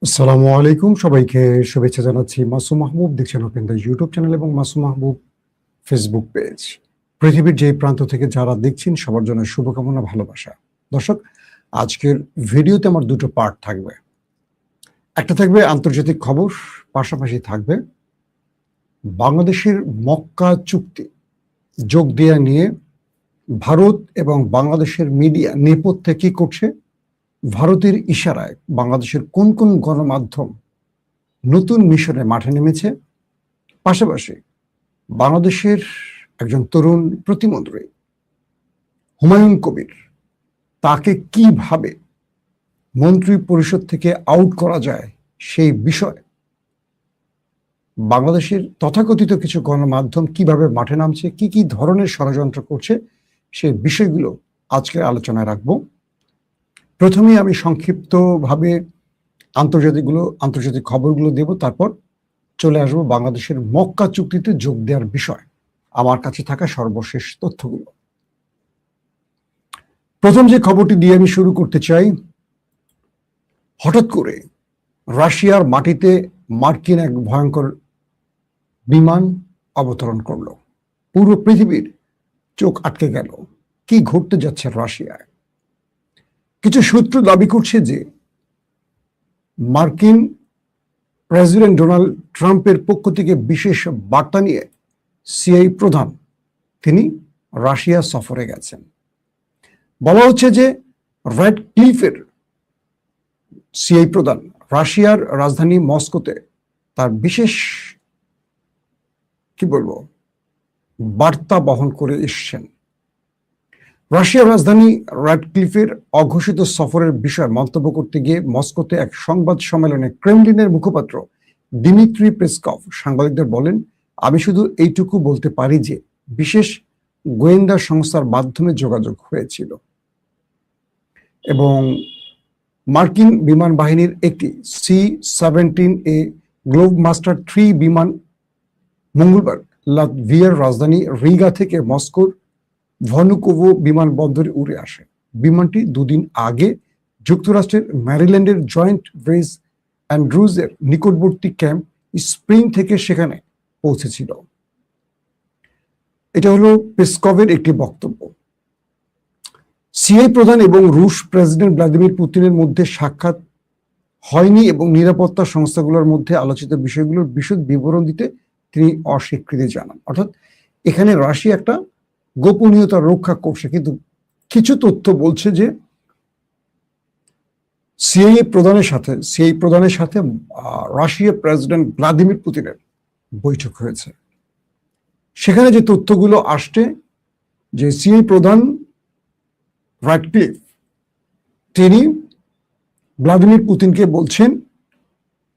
আসসালামু আলাইকুম, সবাইকে শুভেচ্ছা জানাচ্ছি। মাসুম মাহবুব দেখছেন ওপেন দ্য ইউটিউব চ্যানেল এবং মাসুম মাহবুব ফেসবুক পেজ। পৃথিবীর যে প্রান্ত থেকে যারা দেখছেন সবার জন্য শুভকামনা, ভালোবাসা। দর্শক, আজকের ভিডিওতে আমার দুটো পার্ট থাকবে। একটা থাকবে আন্তর্জাতিক খবর, পাশাপাশি থাকবে বাংলাদেশের মক্কা চুক্তি যোগ দেয়া নিয়ে ভারত এবং বাংলাদেশের মিডিয়া নেপথ্যে কি করছে, ভারতের ইশারায় বাংলাদেশের কোন কোন গণমাধ্যম নতুন মিশনে মাঠে নেমেছে, পাশাপাশি বাংলাদেশের একজন তরুণ প্রতিমন্ত্রী হুমায়ুন কবির, তাকে কিভাবে মন্ত্রী পরিষদ থেকে আউট করা যায় সেই বিষয়ে বাংলাদেশের তথাকথিত কিছু গণমাধ্যম কিভাবে মাঠে নামছে, কি কি ধরনের ষড়যন্ত্র করছে, সেই বিষয়গুলো আজকের আলোচনায় রাখবো। প্রথমেই আমি সংক্ষিপ্তভাবে আন্তর্জাতিক খবরগুলো দেব, তারপর চলে আসবো বাংলাদেশের মক্কা চুক্তিতে যোগ দেওয়ার বিষয়, আমার কাছে থাকা সর্বশেষ তথ্যগুলো। প্রথম যে খবরটি দিয়ে আমি শুরু করতে চাই, হঠাৎ করে রাশিয়ার মাটিতে মার্কিন এক ভয়ঙ্কর বিমান অবতরণ করলো। পুরো পৃথিবীর চোখ আটকে গেল, কি ঘটতে যাচ্ছে রাশিয়ায়। কিছু সূত্র দাবি করছে যে মার্কিন প্রেসিডেন্ট ডোনাল্ড ট্রাম্পের পক্ষ থেকে বিশেষ বার্তা নিয়ে সিআইএ প্রধান তিনি রাশিয়া সফরে গেছেন। বলা হচ্ছে যে রেড ক্লিফের সিআইএ প্রধান রাশিয়ার রাজধানী মস্কোতে তার বিশেষ বার্তা বহন করে এসছেন। রাশিয়ার রাজধানী র্যাডক্লিফের অঘোষিত সফরের বিষয়ে মন্তব্য করতে গিয়ে মস্কোতে এক সংবাদ সম্মেলনে ক্রেমলিনের মুখপাত্র দিমিত্রি পেসকভ সাংবাদিকদের বলেন, আমি শুধু এইটুকু বলতে পারি যে বিশেষ গোয়েন্দা সংস্থার মাধ্যমে যোগাযোগ হয়েছিল এবং মার্কিন বিমান বাহিনীর একটি C-17A গ্লোবমাস্টার 3 বিমান মঙ্গলবার লাতভিয়ার রাজধানী রিগা থেকে মস্কোর ভনুকোভো বিমানবন্দরে উড়ে আসে। বিমানটি দুদিন আগে যুক্তরাষ্ট্রের ম্যারিল্যান্ডের জয়েন্ট বেস অ্যান্ড্রুজের নিকটবর্তী ক্যাম্প স্প্রিং থেকে সেখানে পৌঁছেছিল। এটা হলো পেসকভের একটি বক্তব্য। সিআইএ প্রধান এবং রুশ প্রেসিডেন্ট ভ্লাদিমির পুতিনের মধ্যে সাক্ষাৎ হয়নি এবং নিরাপত্তা সংস্থাগুলোর মধ্যে আলোচিত বিষয়গুলোর বিশদ বিবরণ দিতে তিনি অস্বীকৃতি জানান। অর্থাৎ এখানে রাশিয়া একটা গোপনীয়তা রক্ষা করছে, কিন্তু কিছু তথ্য বলছে যে সিআইএ প্রধানের সাথে রাশিয়ার প্রেসিডেন্ট ভ্লাদিমির পুতিনের বৈঠক হয়েছে। সেখানে যে তথ্যগুলো আসছে যে সিআইএ প্রধান র্যাডক্লিফ তিনি ভ্লাদিমির পুতিনকে বলছেন,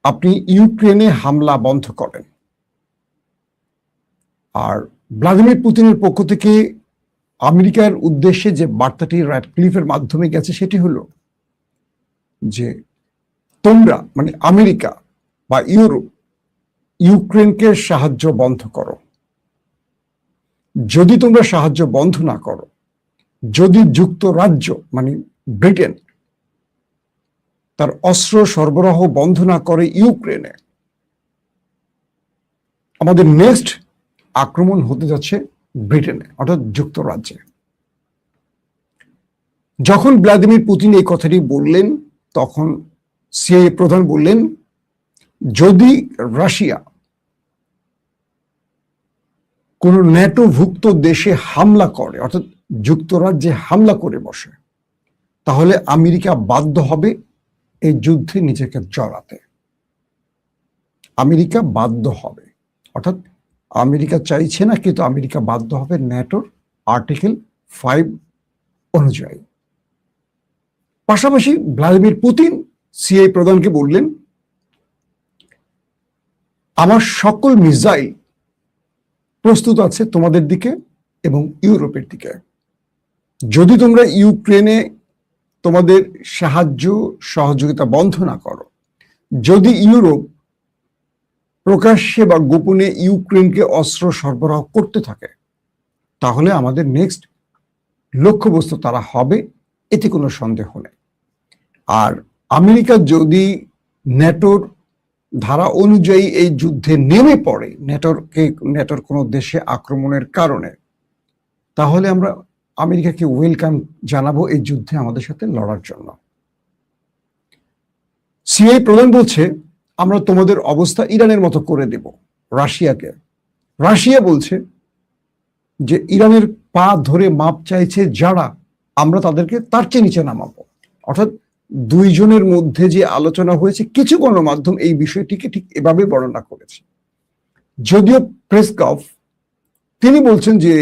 আপনি ইউক্রেনে হামলা বন্ধ করেন। আর ভ্লাদিমির পুতিনের পক্ষ থেকে আমেরিকার উদ্দেশ্যে যে বার্তাটি র্যাডক্লিফের মাধ্যমে গেছে সেটি হলো যে তোমরা মানে আমেরিকা বা ইউরোপ ইউক্রেনকে সাহায্য বন্ধ করো। যদি তোমরা সাহায্য বন্ধ না করো, যদি যুক্তরাজ্য মানে ব্রিটেন তার অস্ত্র সরবরাহ বন্ধ না করে ইউক্রেনে, আমাদের নেক্সট আক্রমণ হতে যাচ্ছে ব্রিটেনে অর্থাৎ যুক্তরাজ্যে। যখন ভ্লাদিমির পুতিন এই কথাটি বললেন তখন সিআইএ প্রধান বললেন, যদি রাশিয়া কোন ন্যাটোভুক্ত দেশে হামলা করে অর্থাৎ যুক্তরাজ্যে হামলা করে বসে, তাহলে আমেরিকা বাধ্য হবে এই যুদ্ধে নিজেকে জড়াতে। আমেরিকা বাধ্য হবে, অর্থাৎ আমেরিকা চাইছে না কিন্তু আমেরিকা বাধ্য হবে ন্যাটোর আর্টিকেল 5 অনুযায়ী। পাশাপাশি ভ্লাদিমির পুতিন সিআইএ প্রধানকে বললেন, আমার সকল মিসাইল প্রস্তুত আছে তোমাদের দিকে এবং ইউরোপের দিকে। যদি তোমরা ইউক্রেনে তোমাদের সহযোগিতা বন্ধ না করো, যদি ইউরোপ প্রকাশ্যে বা গোপনে ইউক্রেনকে অস্ত্র সরবরাহ করতে থাকে, তাহলে আমাদের নেক্সট লক্ষ্যবস্তু তারা হবে, এতে কোনো সন্দেহ নেই। আর আমেরিকা যদি ন্যাটোর ধারা অনুযায়ী এই যুদ্ধে নেমে পড়ে ন্যাটোর কোনো দেশে আক্রমণের কারণে, তাহলে আমরা আমেরিকাকে ওয়েলকাম জানাবো এই যুদ্ধে আমাদের সাথে লড়ার জন্য। সিআই প্রধান বলছে আমরা তোমাদের অবস্থা ইরানের মতো করে দেব রাশিয়াকে। রাশিয়া বলছে যে ইরানের পা ধরে মাপ চাইছে যারা, আমরা তাদেরকে তার চেয়ে নিচে নামাবো। অর্থাৎ দুইজনের মধ্যে যে আলোচনা হয়েছে, কিছু গণমাধ্যম এই বিষয়টিকে ঠিক এভাবে বর্ণনা করেছে। যদিও পেসকভ তিনি বলছেন যে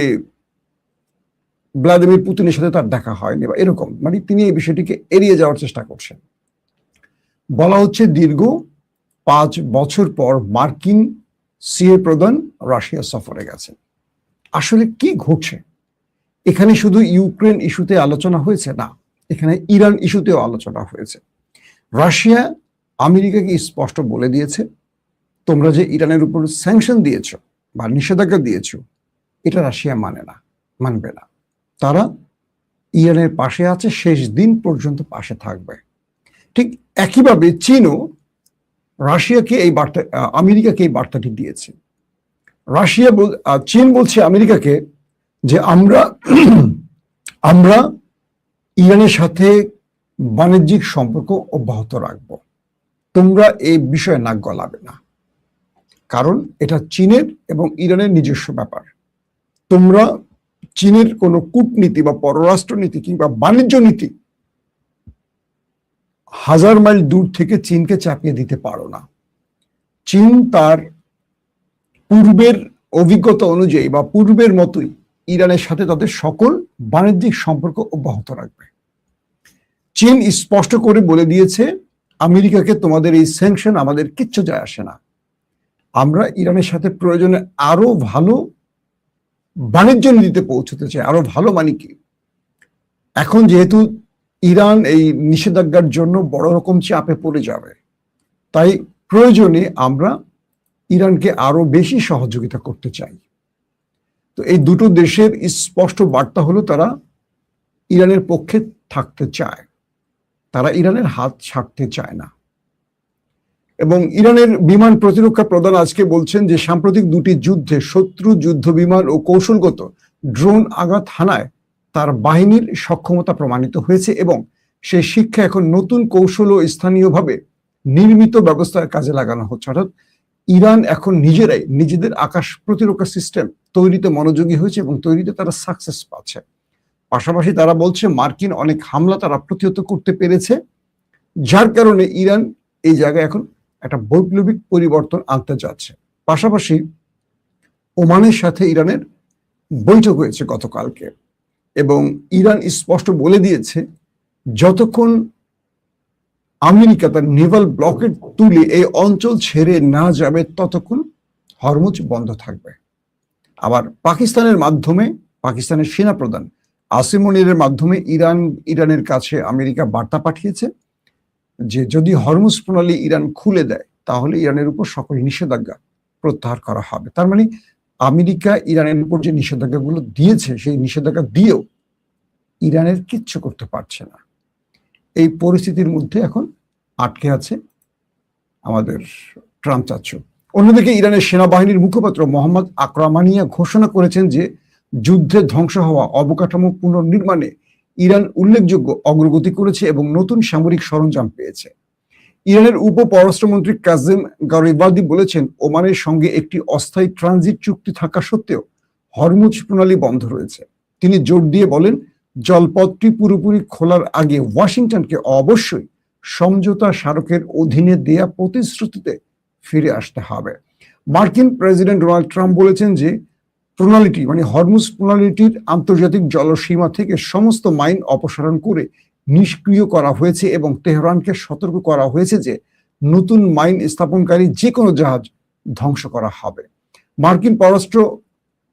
ভ্লাদিমির পুতিনের সাথে তার দেখা হয়নি বা এরকম, মানে তিনি এই বিষয়টিকে এড়িয়ে যাওয়ার চেষ্টা করছেন। বলা হচ্ছে দীর্ঘ 5 বছর পর মার্কিন সিআই প্রধান রাশিয়া সফরে গেছেন। আসলে কি ঘটছে এখানে? শুধু ইউক্রেন ইস্যুতে আলোচনা হয়েছে না, এখানে ইরান ইস্যুতেও আলোচনা হয়েছে। রাশিয়া আমেরিকাকে স্পষ্ট বলে দিয়েছে, তোমরা যে ইরানের উপর স্যাংশন দিয়েছ বা নিষেধাজ্ঞা দিয়েছ, এটা রাশিয়া মানবে না। তারা ইরানের পাশে আছে, শেষ দিন পর্যন্ত পাশে থাকবে। ঠিক একইভাবে চীনও রাশিয়াকে এই বার্তা, আমেরিকাকে এই বার্তাটি দিয়েছে। চীন বলছে আমেরিকাকে যে আমরা ইরানের সাথে বাণিজ্যিক সম্পর্ক অব্যাহত রাখব, তোমরা এই বিষয়ে নাক গলাবে না, কারণ এটা চীনের এবং ইরানের নিজস্ব ব্যাপার। তোমরা চীনের কোনো কূটনীতি বা পররাষ্ট্রনীতি কিংবা বাণিজ্য নীতি 1000 মাইল দূর থেকে চীনকে চাপিয়ে দিতে পারো না। চীন তার পূর্বের অভিজ্ঞতা অনুযায়ী বা পূর্বের মতোই ইরানের সাথে তাদের সকল বাণিজ্যিক সম্পর্ক অব্যাহত রাখবে। চীন স্পষ্ট করে বলে দিয়েছে আমেরিকাকে, তোমাদের এই স্যাংশন আমাদের কিচ্ছু যায় আসে না, আমরা ইরানের সাথে প্রয়োজনে আরো ভালো বাণিজ্য নীতিতে পৌঁছতে চাই। আরো ভালো মানে কি, এখন যেহেতু ইরান এই নিষেধাজ্ঞার জন্য বড় রকম চাপে পড়ে যাবে, তাই প্রয়োজনে আমরা ইরানকে আরো বেশি সহযোগিতা করতে চাই। তো এই দুটো দেশের স্পষ্ট বার্তা হলো তারা ইরানের পক্ষে থাকতে চায়, তারা ইরানের হাত ছাড়তে চায় না। এবং ইরানের বিমান প্রতিরক্ষা প্রধান আজকে বলছেন যে সাম্প্রতিক দুটি যুদ্ধে শত্রু যুদ্ধ বিমান ও কৌশলগত ড্রোন আঘাত হানায় তার বাহিনীর সক্ষমতা প্রমাণিত হয়েছে এবং সেই শিক্ষা এখন নতুন কৌশল ও স্থানীয়ভাবে নির্মিত ব্যবস্থার কাজে লাগানো হচ্ছে। অর্থাৎ ইরান এখন নিজেরাই নিজেদের আকাশ প্রতিরক্ষা সিস্টেম তৈরিতে মনোযোগী হয়েছে এবং তৈরিতে তারা সাকসেস পাচ্ছে। পাশাপাশি তারা বলছে মার্কিন অনেক হামলা তারা প্রতিহত করতে পেরেছে, যার কারণে ইরান এই জায়গায় এখন একটা বৈপ্লবিক পরিবর্তন আনতে যাচ্ছে। পাশাপাশি ওমানের সাথে ইরানের বৈঠক হয়েছে গতকালকে এবং ইরান স্পষ্ট বলে দিয়েছে যতক্ষণ আমেরিকা তার নেভাল ব্লকেট তুলে এই অঞ্চল ছেড়ে না যাবে ততক্ষণ হরমুজ বন্ধ থাকবে। আবার পাকিস্তানের সেনাপ্রধান আসিম মুনিরের মাধ্যমে ইরানের কাছে আমেরিকা বার্তা পাঠিয়েছে যে যদি হরমুজ প্রণালী ইরান খুলে দেয় তাহলে ইরানের উপর সকল নিষেধাজ্ঞা প্রত্যাহার করা হবে। তার মানে আমেরিকা ইরানের উপর যে নিষেধাজ্ঞাগুলো দিয়েছে সেই নিষেধাজ্ঞা দিয়েও ইরানের কিচ্ছু করতে পারছে না। এই পরিস্থিতির মধ্যে এখন আটকে আছে আমাদের ট্রাম্প চাচ্ছ। অন্যদিকে ইরানের সেনাবাহিনীর মুখপাত্র মোহাম্মদ আকরামানিয়া ঘোষণা করেছেন যে যুদ্ধে ধ্বংস হওয়া অবকাঠামো পুনর্নির্মাণে ইরান উল্লেখযোগ্য অগ্রগতি করেছে এবং নতুন সামরিক সরঞ্জাম পেয়েছে। ইরানের উপ পররাষ্ট্রমন্ত্রী কাজেম গারিবাদি বলেছেন ওমানের সঙ্গে একটি অস্থায়ী ট্রানজিট চুক্তি থাকা সত্ত্বেও হরমুজ প্রণালী বন্ধ রয়েছে। তিনি জোর দিয়ে বলেন জলপথটি পুরোপুরি খোলার আগে ওয়াশিংটনকে অবশ্যই সমঝোতা স্মারকের অধীনে দেয়া প্রতিশ্রুতিতে ফিরে আসতে হবে। মার্কিন প্রেসিডেন্ট ডোনাল্ড ট্রাম্প বলেছেন যে প্রণালীটি মানে হরমুজ প্রণালীটির আন্তর্জাতিক জলসীমা থেকে সমস্ত মাইন অপসারণ করে নিষ্ক্রিয় করা হয়েছে এবং তেহরানকে সতর্ক করা হয়েছে যে নতুন মাইন স্থাপনকারী যে কোনো জাহাজ ধ্বংস করা হবে। মার্কিন পররাষ্ট্র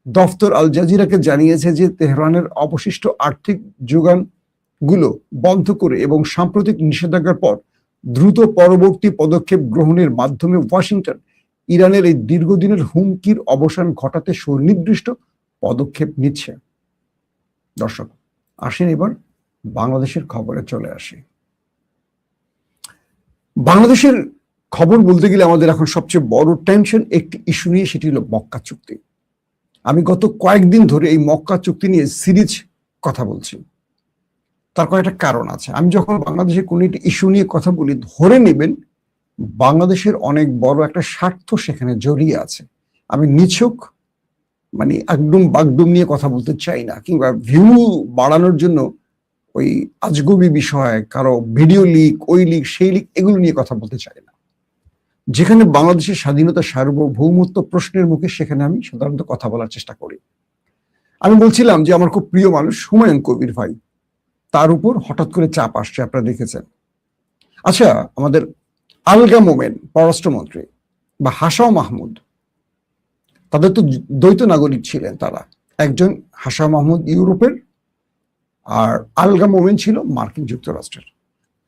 দফতর আল জাজিরাকে জানিয়েছে যে তেহরানের অবশিষ্ট আর্থিক যোগানগুলো বন্ধ করে এবং সাম্প্রতিক নিষেধাজ্ঞার পর দ্রুত পরবর্তী পদক্ষেপ গ্রহণের মাধ্যমে ওয়াশিংটন ইরানের এই দীর্ঘদিনের হুমকির অবসান ঘটাতে সুনির্দিষ্ট পদক্ষেপ নিচ্ছে। দর্শক আসেন এবার বাংলাদেশের খবরে চলে আসি। বাংলাদেশের খবর বলতে গেলে আমাদের এখন সবচেয়ে বড় টেনশন একটি ইস্যু নিয়ে, সেটি হলো মক্কা চুক্তি। আমি গত কয়েকদিন ধরে এই মক্কা চুক্তি নিয়ে সিরিজ কথা বলছি। তার কয়েকটা কারণ আছে। আমি যখন বাংলাদেশের কোনো একটি ইস্যু নিয়ে কথা বলি, ধরে নেবেন বাংলাদেশের অনেক বড় একটা স্বার্থ সেখানে জড়িয়ে আছে। আমি নিছক মানে একদম বাগডুম নিয়ে কথা বলতে চাই না, কিংবা ভিউ বাড়ানোর জন্য ওই আজগুবি বিষয়, কারো ভিডিও লিক, ওই লিক, সেই লিক, এগুলো নিয়ে কথা বলতে চাই না। যেখানে বাংলাদেশের স্বাধীনতা, সার্বভৌমত্ব প্রশ্নের মুখে, সেখানে আমি সাধারণত কথা বলার চেষ্টা করি। আমি বলছিলাম যে আমার খুব প্রিয় মানুষ হুমায়ুন কবির ভাই, তার উপর হঠাৎ করে চাপ আসছে, আপনারা দেখেছেন। আচ্ছা, আমাদের আলগা মোমেন পররাষ্ট্রমন্ত্রী বা হাসাও মাহমুদ, তাদের তো দ্বৈত নাগরিক ছিলেন তারা। একজন হাসাও মাহমুদ ইউরোপের, আর আলগা মোমেন ছিল মার্কিন যুক্তরাষ্ট্রের।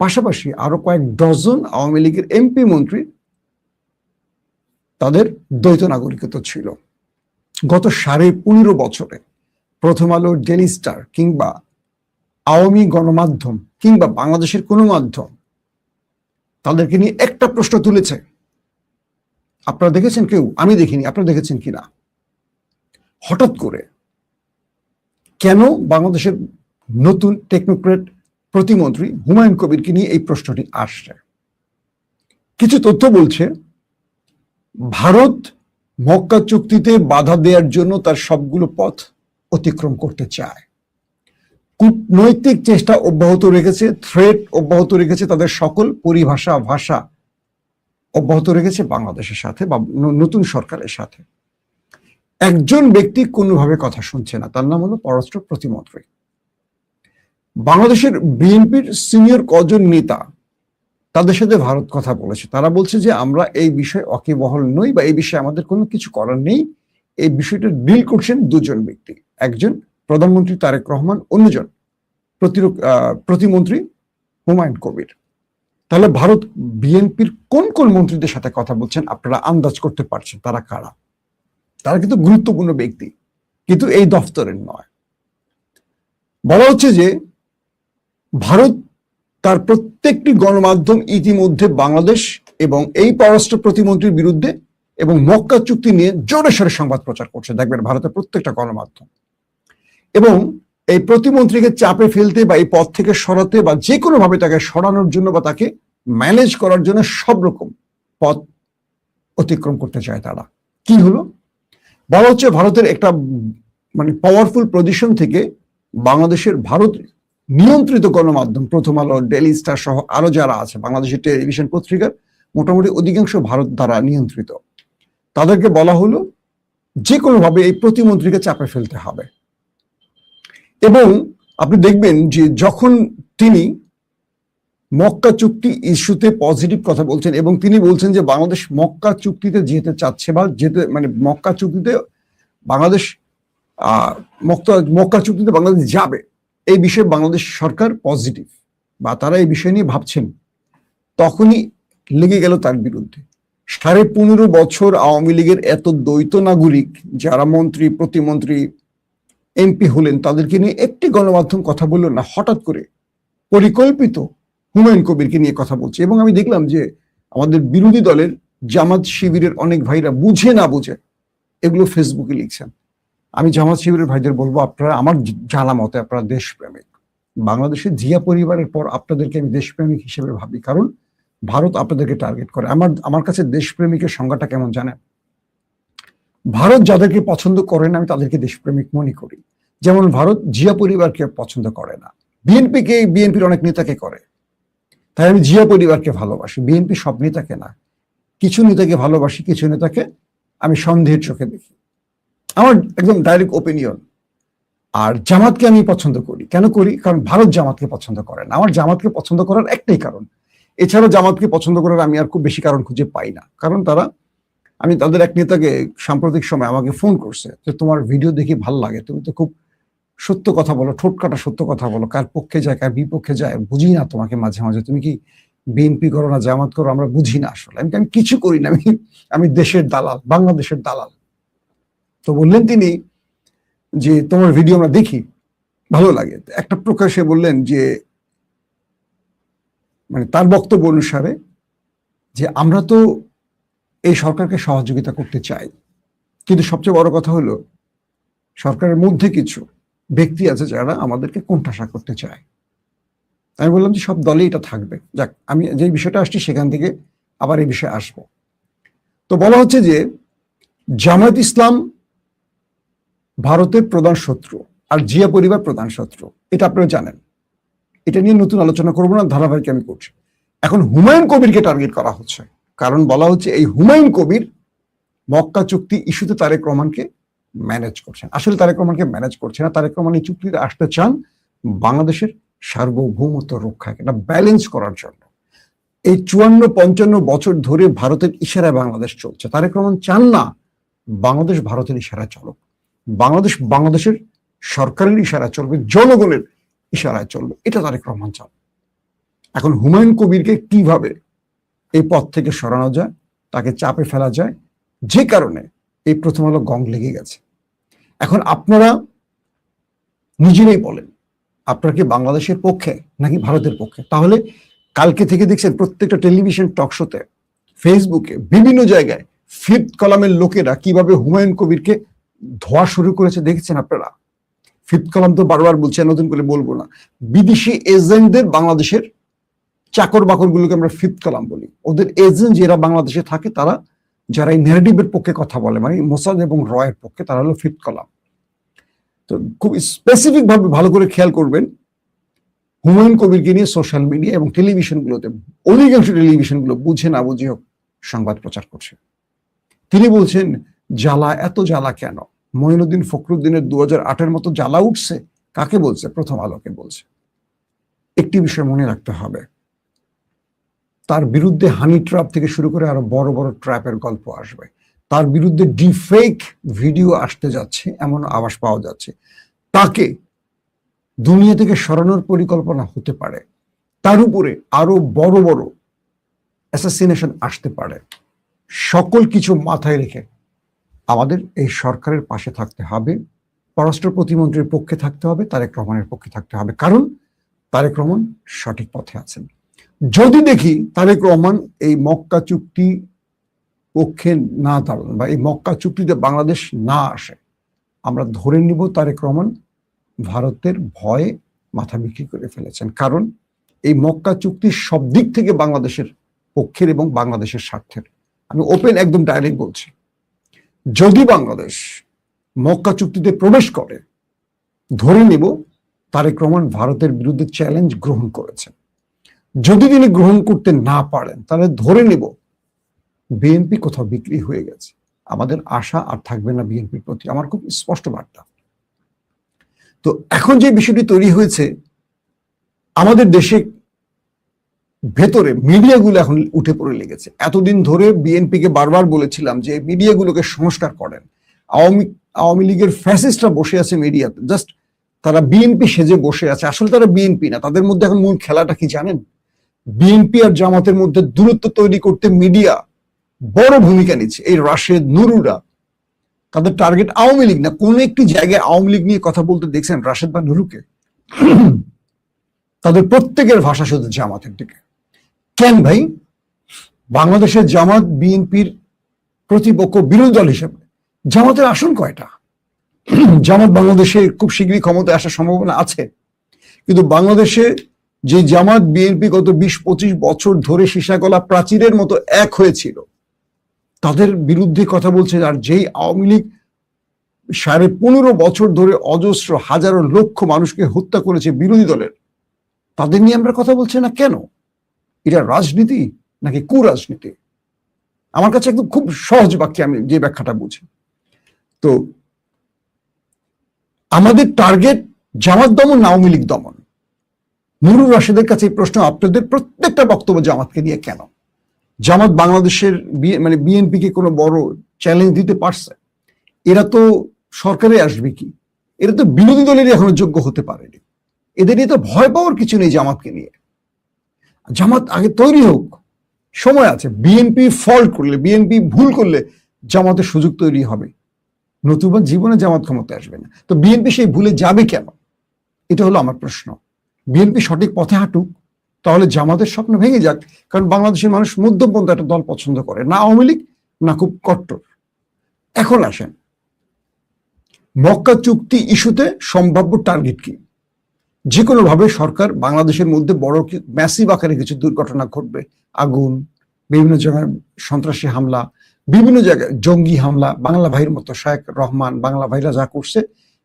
পাশাপাশি আরো কয়েক ডজন আওয়ামী লীগের এমপি মন্ত্রী, তাদের দ্বৈত নাগরিকত্ব ছিল। গত 15.5 বছরে প্রথম আলো, ডেইলি স্টার কিংবা আওয়ামী গণমাধ্যম কিংবা বাংলাদেশের কোনো মাধ্যম তাদেরকে নিয়ে একটা প্রশ্ন তুলেছে? আপনারা দেখেছেন কেউ? আমি দেখিনি, আপনারা দেখেছেন কিনা? হঠাৎ করে কেন বাংলাদেশের নতুন টেকনোক্রেট প্রতিমন্ত্রী হুমায়ুন কবিরকে নিয়ে এই প্রশ্নটি আসছে? কিছু তথ্য বলছে ভারত মক্কা চুক্তিতে বাধা দেওয়ার জন্য তার সবগুলো পথ অতিক্রম করতে চায়। কূটনৈতিক চেষ্টা অব্যাহত রেখেছে, থ্রেট অব্যাহত রেখেছে, তাদের সকল পরিভাষা, ভাষা অব্যাহত রেখেছে বাংলাদেশের সাথে বা নতুন সরকারের সাথে। একজন ব্যক্তি কোনোভাবে কথা শুনছে না, তার নাম হলো পররাষ্ট্র প্রতিমন্ত্রী। বাংলাদেশের বিএনপির সিনিয়র কজন নেতা, তাদের সাথে ভারত কথা বলেছে। তারা বলছে যে আমরা এই বিষয়ে ওয়াকিবহাল নই বা এই বিষয়ে আমাদের কোনো কিছু করার নেই। এই বিষয়টা ডিল করছেন দুজন ব্যক্তি, একজন প্রধানমন্ত্রী তারেক রহমান, অন্যজন প্রতিমন্ত্রী হুমায়ুন কবির। তাহলে ভারত বিএনপির কোন কোন মন্ত্রীদের সাথে কথা বলছেন আপনারা আন্দাজ করতে পারছেন তারা কারা? তারা কিন্তু গুরুত্বপূর্ণ ব্যক্তি, কিন্তু এই দফতরের নয়। বলা হচ্ছে যে ভারত তার প্রত্যেকটি গণমাধ্যম ইতিমধ্যে বাংলাদেশ এবং এই পররাষ্ট্র প্রতিমন্ত্রীর বিরুদ্ধে এবং মক্কা চুক্তি নিয়ে জোরে সোরে সংবাদ প্রচার করছে। দেখবেন ভারতের প্রত্যেকটা গণমাধ্যম। এবং এই প্রতিমন্ত্রীকে চাপে ফেলতে বা এই পদ থেকে সরাতে বা যে কোনো ভাবে তাকে সরানোর জন্য বা তাকে ম্যানেজ করার জন্য সব রকম পথ অতিক্রম করতে চায় তারা। কি হলো? বলা হচ্ছে ভারতের একটা মানে পাওয়ারফুল পজিশন থেকে বাংলাদেশের ভারত নিয়ন্ত্রিত গণমাধ্যম, প্রথম আলো, ডেইলি স্টার সহ আরো যারা আছে বাংলাদেশের টেলিভিশন পত্রিকার মোটামুটি অধিকাংশ ভারত দ্বারা নিয়ন্ত্রিত, তাদেরকে বলা হলো যে কোনোভাবে এই প্রতিমন্ত্রীকে চাপে ফেলতে হবে। এবং আপনি দেখবেন যে যখন তিনি মক্কা চুক্তি ইস্যুতে পজিটিভ কথা বলছেন এবং তিনি বলছেন যে বাংলাদেশ মক্কা চুক্তিতে যেতে চাচ্ছে বা যেতে মানে মক্কা চুক্তিতে বাংলাদেশ মক্কা চুক্তিতে বাংলাদেশ যাবে, এই বিষয়ে বাংলাদেশ সরকার পজিটিভ বা তারা এই বিষয় নিয়ে ভাবছেন, তখনই লেগে গেল তার বিরুদ্ধে। 15.5 বছর আওয়ামী লীগের এত দ্বৈত নাগরিক যারা মন্ত্রী, প্রতিমন্ত্রী, এমপি হলেন, তাদেরকে নিয়ে একটি গণমাধ্যম কথা বললো না, হঠাৎ করে পরিকল্পিত হুমায়ুন কবিরকে নিয়ে কথা বলছে। এবং আমি দেখলাম যে আমাদের বিরোধী দলের জামাত শিবিরের অনেক ভাইরা বুঝে না বুঝে এগুলো ফেসবুকে লিখছেন। আমি জামাত শিবিরের ভাইদের বলবো, আপনারা আমার জানা মতে আপনারা দেশপ্রেমিক। বাংলাদেশের জিয়া পরিবারের পর আপনাদেরকে আমি দেশপ্রেমিক হিসেবে ভাবি, কারণ ভারত আপনাদেরকে টার্গেট করে। আমার কাছে দেশপ্রেমিকের সংজ্ঞাটা কেমন জানেন? ভারত যাদেরকে পছন্দ করে না আমি তাদেরকে দেশপ্রেমিক মনে করি। যেমন ভারত জিয়া পরিবারকে পছন্দ করে না, বিএনপির অনেক নেতাকে করে। তাই আমি জিয়া পরিবারকে ভালোবাসি, বিএনপি সব নেতাকে না। কিছু নেতাকে ভালোবাসি, কিছু নেতাকে আমি সন্দেহের চোখে দেখি। আমার একদম ডাইরেক্ট ওপিনিয়ন। আর জামাতকে আমি পছন্দ করি। কেন করি? কারণ ভারত জামাতকে পছন্দ করে না। আমার জামাতকে পছন্দ করার একটাই কারণ, এছাড়া জামাতকে পছন্দ করার আমি আর খুব বেশি কারণ খুঁজে পাই না। কারণ আমি তাদের এক নেতাকে সাম্প্রতিক সময় আমাকে ফোন করছে যে তোমার ভিডিও দেখি ভালো লাগে, তুমি তো খুব সত্য কথা বলো, ঠোঁট কাটা সত্য কথা বলো, কার পক্ষে যায় কার বিপক্ষে যায় বুঝি না তোমাকে মাঝে মাঝে, তুমি কি বিএনপি করো না জামাত করো আমরা বুঝি না। আসলে আমি কিছু করি না, আমি দেশের দালাল, বাংলাদেশের দালাল। তো বললেন তিনি যে তোমার ভিডিও আমরা দেখি ভালো লাগে। একটা প্রকাশে বললেন যে মানে তার বক্তব্য অনুসারে যে আমরা তো এই সরকারকে সহযোগিতা করতে চাই, কিন্তু সবচেয়ে বড় কথা হলো সরকারের মধ্যে কিছু ব্যক্তি আছে যারা আমাদেরকে কোণঠাসা করতে চায়। আমি বললাম যে সব দলে এটা থাকবে। যাক, আমি যে বিষয়টা আসছি সেখান থেকে আবার এই বিষয়ে আসবো। তো বলা হচ্ছে যে জামায়াত ইসলাম ভারতের প্রধান শত্রু আর জিয়া পরিবার প্রধান শত্রু, এটা আপনারা জানেন। এটা নিয়ে নতুন আলোচনা করবো না, ধারাবাহিক আমি করছি। এখন হুমায়ুন কবিরকে টার্গেট করা হচ্ছে, কারণ বলা হচ্ছে এই হুমায়ুন কবির মক্কা চুক্তি ইস্যুতে তারেক রহমানকে ম্যানেজ করছেন। আসলে তারেক রহমানকে ম্যানেজ করছে না, তারেক রহমান এই চুক্তিতে আসতে চান বাংলাদেশের সার্বভৌমত্ব রক্ষাকে, এটা ব্যালেন্স করার জন্য। এই 54-55 বছর ধরে ভারতের ইশারায় বাংলাদেশ চলছে। তারেক রহমান চান না বাংলাদেশ ভারতের ইশারায় চলুক, বাংলাদেশ বাংলাদেশের সরকারের ইশারায় চলবে, জনগণের ইশারায় চলবে, এটা তারেক রহমান চান। এখন হুমায়ুন কবিরকে কিভাবে এই পথ থেকে সরানো যায়, তাকে চাপে ফেলা যায়, যে কারণে এই প্রথম আলো গং লেগে গেছে। এখন আপনারা নিজেরাই বলেন, আপনারা কি বাংলাদেশের পক্ষে নাকি ভারতের পক্ষে? তাহলে কালকে থেকে দেখছেন প্রত্যেকটা টেলিভিশন টক শোতে, ফেসবুকে, বিভিন্ন জায়গায় ফিফথ কলামের লোকেরা কিভাবে হুমায়ুন কবিরকে ধোয়া শুরু করেছে দেখেছেন আপনারা। ফিফথ কলাম তো বারবার বলছে, নতুন করে বলবো না। বিদেশি এজেন্টদের বাংলাদেশের চাকর বাকর গুলোকে আমরা ফিফথ কলাম বলি। ওদের এজেন্ট যারা বাংলাদেশে থাকে, তারা যারা এই ন্যারেটিভের পক্ষে কথা বলে, মানে মোসাদ এবং রয়ের পক্ষে, তারা হলো ফিফথ কলাম। তো খুব স্পেসিফিক ভাবে ভালো করে খেয়াল করবেন, হুমায়ুন কবিরকে নিয়ে সোশ্যাল মিডিয়া এবং টেলিভিশনগুলোতে, অধিকাংশ টেলিভিশনগুলো বুঝে না বুঝে হোক সংবাদ প্রচার করছে। তিনি বলছেন জ্বালা, এত জ্বালা কেন? মঈনুদ্দিন ফখরুদ্দিনের 2008-এর মতো জ্বালা উঠছে। কাকে বলছে? প্রথম আলোকে বলছে। একটি বিষয় মনে রাখতে হবে, তার বিরুদ্ধে হানি ট্র্যাপ থেকে শুরু করে আরো বড় বড় ট্র্যাপের গল্প আসবে। তার বিরুদ্ধে ডিফেক ভিডিও আসতে যাচ্ছে, এমন আভাস পাওয়া যাচ্ছে। তাকে দুনিয়া থেকে সরানোর পরিকল্পনা হতে পারে। তার উপরে আরো বড় বড় অ্যাসাসিনেশন আসতে পারে। সকল কিছু মাথায় রেখে আমাদের এই সরকারের পাশে থাকতে হবে, পররাষ্ট্র প্রতিমন্ত্রীর পক্ষে থাকতে হবে, তারেক রহমানের পক্ষে থাকতে হবে, কারণ তারেক রহমান সঠিক পথে আছেন। যদি দেখি তারেক রহমান এই মক্কা চুক্তি পক্ষে না দাঁড়ান বা এই মক্কা চুক্তিতে বাংলাদেশ না আসে, আমরা ধরে নিব তারেক রহমান ভারতের ভয়ে মাথা বিক্রি করে ফেলেছেন। কারণ এই মক্কা চুক্তি সব দিক থেকে বাংলাদেশের পক্ষের এবং বাংলাদেশের স্বার্থের। আমি ওপেন একদম ডাইরেক্ট বলছি, যদি বাংলাদেশ মক্কা চুক্তিতে প্রবেশ করে, ধরে নিব তারেক রহমান ভারতের বিরুদ্ধে চ্যালেঞ্জ গ্রহণ করেছেন। যদি তিনি গ্রহণ করতে না পারেন, তাহলে ধরে নিব বিএনপি কোথাও বিক্রি হয়ে গেছে। আমাদের আশা আর থাকবে না বিএনপির প্রতি, আমার খুব স্পষ্ট বার্তা। তো এখন যে বিষয়টি তৈরি হয়েছে, আমাদের দেশে ভেতরে মিডিয়াগুলো এখন উঠে পড়ে লেগেছে। এতদিন ধরে বিএনপিকে বারবার বলেছিলাম যে মিডিয়াগুলোকে সংস্কার করেন। আওয়ামী লীগের ফ্যাসিস্টরা বসে আছে মিডিয়াতে, জাস্ট তারা বিএনপি সেজে বসে আছে, আসলে তারা বিএনপি না। তাদের মধ্যে এখন মূল খেলাটা কি জানেন? বিএনপি আর জামাতের মধ্যে দূরত্ব তৈরি করতে মিডিয়া বড় ভূমিকা নিচ্ছে। এই রাশেদ, নুরুরা, তাদের টার্গেট আওয়ামী লীগ না। কোন একটি জায়গায় আওয়ামী লীগ নিয়ে কথা বলতে দেখছেন রাশেদ বা নুরুকে? তাদের প্রত্যেকের ভাষা শুধু জামাতের দিকে। কেন ভাই? বাংলাদেশের জামাত বিএনপির প্রতিপক্ষ, বিরোধী দল হিসেবে জামাতের আসন কয়টা? জামাত বাংলাদেশে খুব শীঘ্রই ক্ষমতায় আসার সম্ভাবনা আছে, কিন্তু বাংলাদেশে যে জামাত বিএনপি গত 20-25 বছর ধরে সীসাগলা প্রাচীরের মতো এক হয়েছিল, তাদের বিরুদ্ধে কথা বলছে। আর যেই আওয়ামী লীগ 15.5 বছর ধরে অজস্র হাজারো লক্ষ মানুষকে হত্যা করেছে বিরোধী দলের, তাদের নিয়ে আমরা কথা বলছি না কেন? এটা রাজনীতি নাকি কুরাজনীতি? আমার কাছে একদম খুব সহজ বাক্যে আমি যে ব্যাখ্যাটা বুঝি। তো আমাদের টার্গেট জামাত দমন না আওয়ামী লীগ দমন? নুরুর রাশেদের কাছে এই প্রশ্ন, আপনাদের প্রত্যেকটা বক্তব্য জামাতকে নিয়ে কেন? জামাত বাংলাদেশের মানে বিএনপিকে কোনো বড় চ্যালেঞ্জ দিতে পারছে? এরা তো সরকারে আসবে কি? এরা তো বিরোধী দলেরই এখনো যোগ্য হতে পারেনি। এদের নিয়ে তো ভয় পাওয়ার কিছু নেই জামাতকে নিয়ে। জামাত আগে তৈরি হোক, সময় আছে। বিএনপি ফল্ট করলে, বিএনপি ভুল করলে জামাতের সুযোগ তৈরি হবে, নতুবা জীবনে জামাত ক্ষমতায় আসবে না। তো বিএনপি সেই ভুলে যাবে কেন? এটা হলো আমার প্রশ্ন। বিএনপি সঠিক পথে হাঁটুক, তাহলে জামাতের স্বপ্ন ভেঙে যাক, কারণ বাংলাদেশের মানুষ মধ্যমপন্থী একটা দল পছন্দ করে, না আওয়ামী লীগ না খুব কট্টর। এখন আসেন মক্কা চুক্তি ইস্যুতে সম্ভাব্য টার্গেট কি? যে কোনো ভাবে সরকার বাংলাদেশের মধ্যে বড় ম্যাসিভ আকারে কিছু দুর্ঘটনা ঘটবে, আগুন, বিভিন্ন জায়গায় সন্ত্রাসী হামলা, বিভিন্ন জায়গায় জঙ্গি হামলা, বাংলা ভাইয়ের মতো শায়েক রহমান বাংলা ভাইরা যা করছে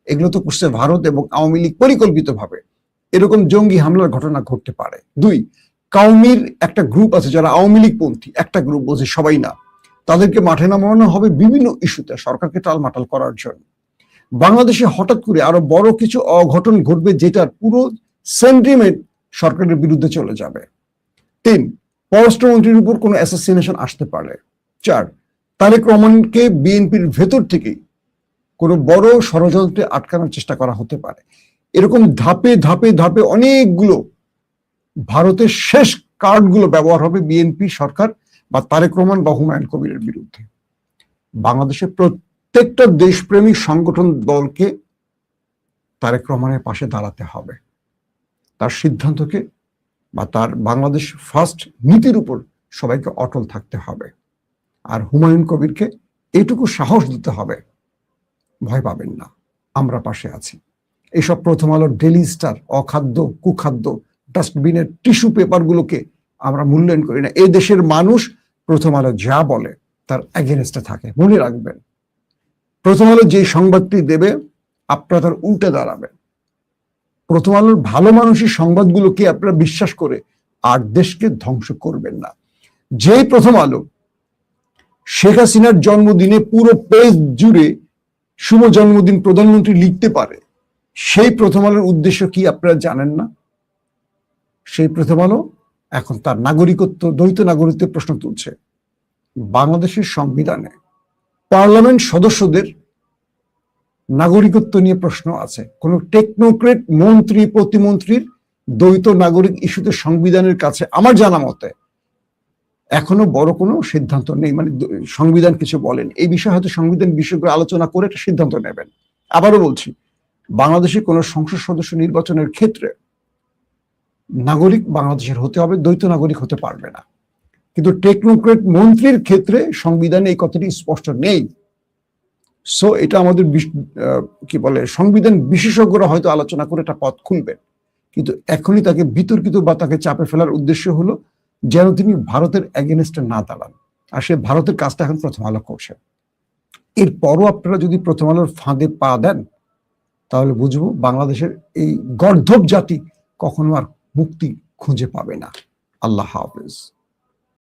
এগুলো তো করছে ভারত এবং আওয়ামী লীগ পরিকল্পিতভাবে। এরকম জঙ্গি হামলার ঘটনা ঘটতে পারে। দুই, কাউমির একটা গ্রুপ আছে যারা আওয়ামী লীগ পন্থী, একটা গ্রুপ, বলছে সবাই না, তাদেরকে মাঠে নামানো হবে বিভিন্ন ইস্যুতে সরকারকে টালমাটাল করার জন্য। বাংলাদেশে হঠাৎ করে আরো বড় কিছু অঘটন ঘটবে যেটার পুরো সেন্টিমেন্ট সরকারের বিরুদ্ধে চলে যাবে। তিন, পররাষ্ট্রমন্ত্রীর উপর কোনো অ্যাসাসিনেশন আসতে পারে। চার, তারেক রহমানকে বিএনপির ভেতর থেকেই কোনো বড় ষড়যন্ত্রে আটকানোর চেষ্টা করা হতে পারে। এরকম ধাপে ধাপে ধাপে অনেকগুলো ভারতের শেষ কার্ডগুলো ব্যবহার হবে বিএনপি সরকার বা তারেক রহমান বা হুমায়ুন কবিরের বিরুদ্ধে। বাংলাদেশের প্রত্যেকটা দেশপ্রেমিক সংগঠন দলকে তারেক রহমানের পাশে দাঁড়াতে হবে, তার সিদ্ধান্তকে বা তার বাংলাদেশ ফার্স্ট নীতির উপর সবাইকে অটল থাকতে হবে। আর হুমায়ুন কবিরকে এইটুকু সাহস দিতে হবে, ভয় পাবেন না, আমরা পাশে আছি। এইসব প্রথম আলোর ডেইলি স্টার, অখাদ্য কুখাদ্য ডাস্টবিনের টিস্যু পেপারগুলোকে আমরা মূল্যায়ন করি না। এই দেশের মানুষ প্রথম আলো যা বলে তার এগেনস্টে থাকে, মনে রাখবেন। প্রথম আলো যে সংবাদটি দেবে আপনারা তার উল্টে দাঁড়াবেন। প্রথম আলোর ভালো মানুষের সংবাদগুলোকে আপনারা বিশ্বাস করে আর দেশকে ধ্বংস করবেন না। যেই প্রথম আলো শেখ হাসিনার জন্মদিনে পুরো পেজ জুড়ে শুভ জন্মদিন প্রধানমন্ত্রী লিখতে পারে, সেই প্রথম আলোর উদ্দেশ্য কি আপনারা জানেন না? সেই প্রথম আলো এখন তার নাগরিকত্ব, দ্বৈত নাগরিকত্বের প্রশ্ন তুলছে। বাংলাদেশের সংবিধানে পার্লামেন্ট সদস্যদের নাগরিকত্ব নিয়ে প্রশ্ন আছে। কোন টেকনোক্রেট মন্ত্রী প্রতিমন্ত্রীর দ্বৈত নাগরিক ইস্যুতে সংবিধানের কাছে আমার জানা মতে এখনো বড় কোনো সিদ্ধান্ত নেই, মানে সংবিধান কিছু বলেন এই বিষয়ে। হয়তো সংবিধান বিশেষজ্ঞ আলোচনা করে একটা সিদ্ধান্ত নেবেন। আবারও বলছি, বাংলাদেশে কোনো সংসদ সদস্য নির্বাচনের ক্ষেত্রে নাগরিক বাংলাদেশের হতে হবে, দ্বৈত নাগরিক হতে পারবে না। কিন্তু টেকনোক্রেট মন্ত্রীর ক্ষেত্রে সংবিধানে এই কথাটি স্পষ্ট নেই। সো এটা আমাদের কি বলে, সংবিধান বিশেষজ্ঞরা হয়তো আলোচনা করে একটা পথ খুলবেন, কিন্তু এখনই তাকে বিতর্কিত বা তাকে চাপে ফেলার উদ্দেশ্য হলো যেন তিনি ভারতের এগেনস্টে না দাঁড়ান। আর সে ভারতের কাজটা এখন প্রথম আলো করছে। এরপরও আপনারা যদি প্রথম আলোর ফাঁদে পা দেন তাহলে বুঝবো বাংলাদেশের এই গর্ধব জাতি কখনো আর মুক্তি খুঁজে পাবে না। আল্লাহ হাফেজ।